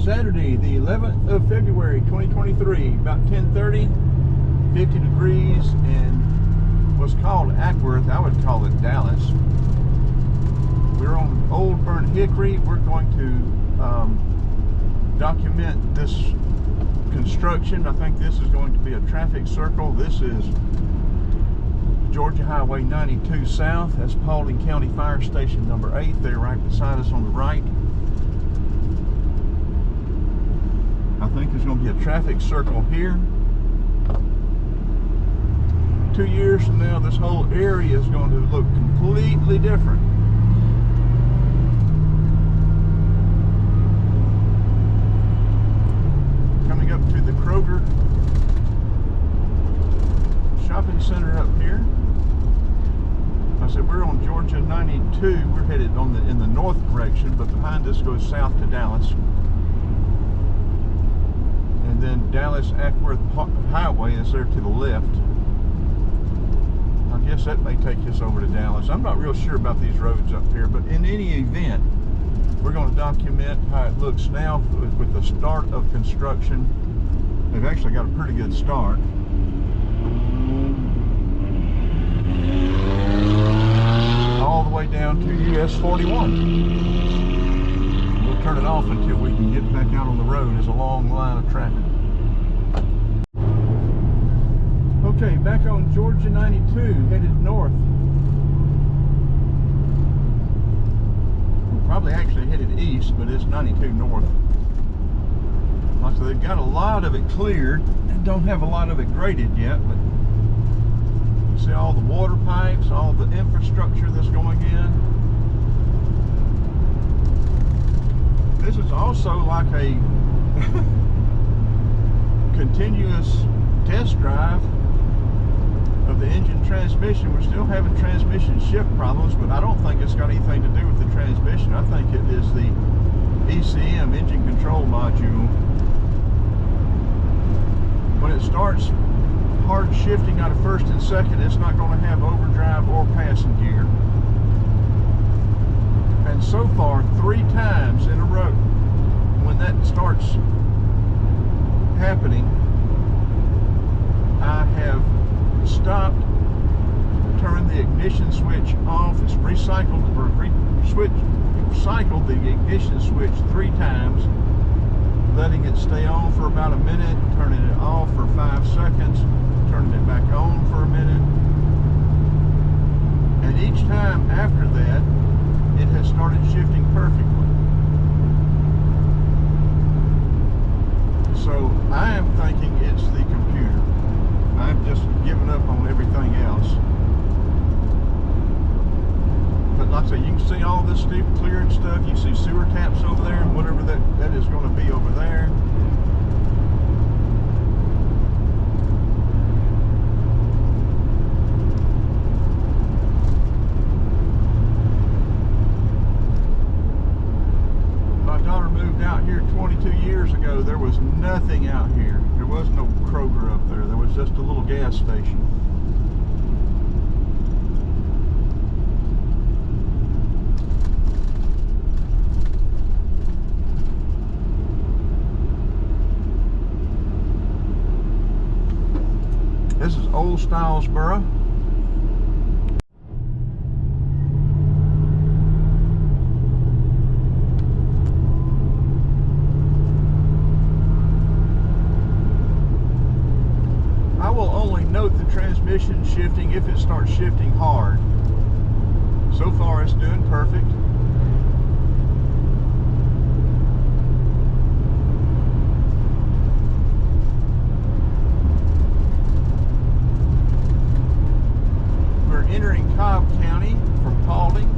Saturday, the 11th of February, 2023, about 10:30, 50 degrees, and what's called Acworth, I would call it Dallas. We're on Old Burnt Hickory. We're going to document this construction. I think this is going to be a traffic circle. This is Georgia Highway 92 South. That's Paulding County Fire Station number 8. They're right beside us on the right. I think there's going to be a traffic circle here. 2 years from now, this whole area is going to look completely different. Coming up to the Kroger shopping center up here. I said we're on Georgia 92. We're headed in the north direction, but behind us goes south to Dallas. And then Dallas Acworth Highway is there to the left. I guess that may take us over to Dallas. I'm not real sure about these roads up here, but in any event, we're going to document how it looks now with the start of construction. They've actually got a pretty good start. All the way down to US 41. We'll turn it off until we can get back out on the road. There's a long line of traffic. Okay, back on Georgia 92, headed north. We're probably actually headed east, but it's 92 north. So they've got a lot of it cleared and don't have a lot of it graded yet, but you see all the water pipes, all the infrastructure that's going in. This is also like a continuous test drive of the engine transmission. We're still having transmission shift problems, but I don't think it's got anything to do with the transmission. I think it is the ECM, engine control module. When it starts hard shifting out of first and second, it's not going to have overdrive or passing gear. And so far, 3 times in a row, when that starts happening, I have stopped, turned the ignition switch off. It's recycled the ignition switch 3 times, letting it stay on for about a minute, turning it off for 5 seconds, turning it back on for a minute. And each time after that, it has started shifting perfectly. So I am thinking it's the computer. I've just given up on everything else. But like I say, you can see all this steep cleared stuff. You see sewer taps over there and whatever that is going to be over there. My daughter moved out here 22 years ago. There was nothing out here. There was no Kroger up there. There was just a little gas station. This is Old Stylesboro. I will only note the transmission shifting if it starts shifting hard. So far it's doing perfect. We're entering Cobb County from Paulding.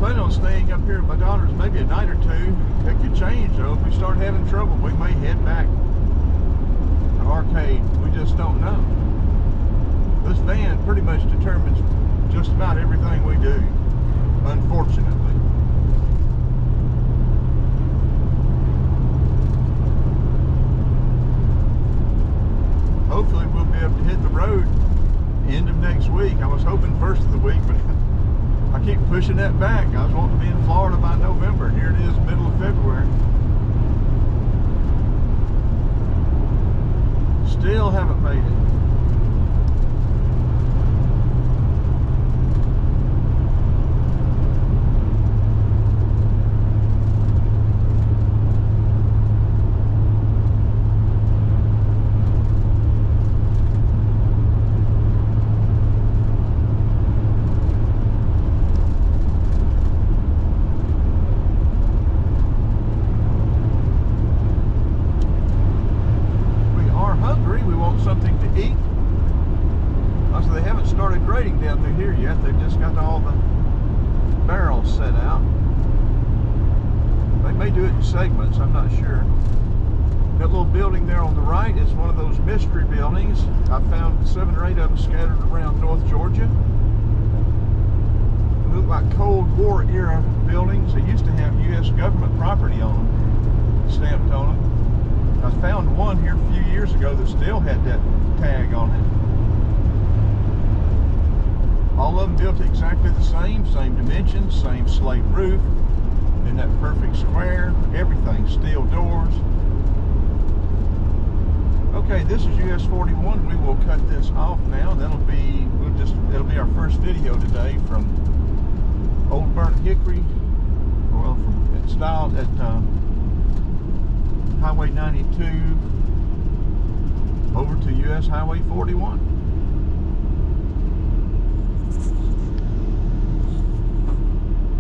planning on staying up here at my daughter's maybe a night or two. It could change though. If we start having trouble, we may head back to Arcade. We just don't know. This van pretty much determines just about everything we do, unfortunately. Hopefully we'll be able to hit the road end of next week. I was hoping first of the week, but I keep pushing that back. I was wanting to be in Florida by November, and here it is, middle of February. Still haven't made it. Something to eat. Also, they haven't started grading down through here yet. They've just got all the barrels set out. They may do it in segments, I'm not sure. That little building there on the right is one of those mystery buildings. I found 7 or 8 of them scattered around North Georgia. They look like Cold War era buildings. They used to have US government property on them, stamped on them. I found one here a few years ago that still had that tag on it. All of them built exactly the same dimensions, same slate roof, in that perfect square, everything, steel doors. Okay, this is US 41. We will cut this off now. It'll be our first video today from Old Burnt Hickory. Well, it's styled at Highway 92 over to US Highway 41.